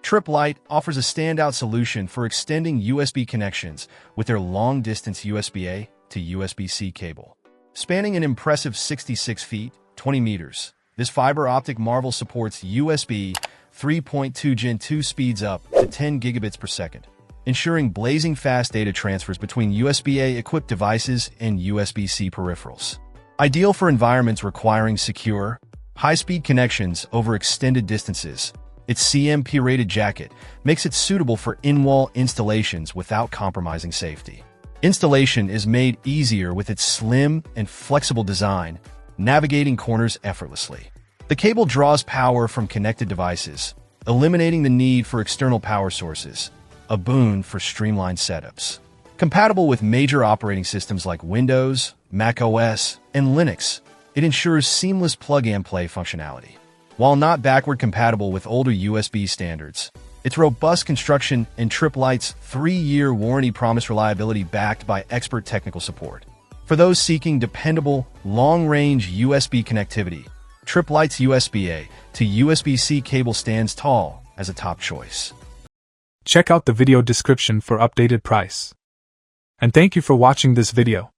Tripp Lite offers a standout solution for extending USB connections with their long-distance USB-A to USB-C cable. Spanning an impressive 66 feet, 20 meters, this fiber optic marvel supports USB 3.2 Gen 2 speeds up to 10 gigabits per second, ensuring blazing fast data transfers between USB-A equipped devices and USB-C peripherals. Ideal for environments requiring secure, high-speed connections over extended distances, its CMP-rated jacket makes it suitable for in-wall installations without compromising safety. Installation is made easier with its slim and flexible design, navigating corners effortlessly. The cable draws power from connected devices, eliminating the need for external power sources, a boon for streamlined setups. Compatible with major operating systems like Windows, Mac OS, and Linux, it ensures seamless plug-and-play functionality. While not backward compatible with older USB standards, its robust construction and Tripp Lite's 3-year warranty promise reliability backed by expert technical support. For those seeking dependable, long-range USB connectivity, Tripp Lite's USB-A to USB-C cable stands tall as a top choice. Check out the video description for updated price. And thank you for watching this video.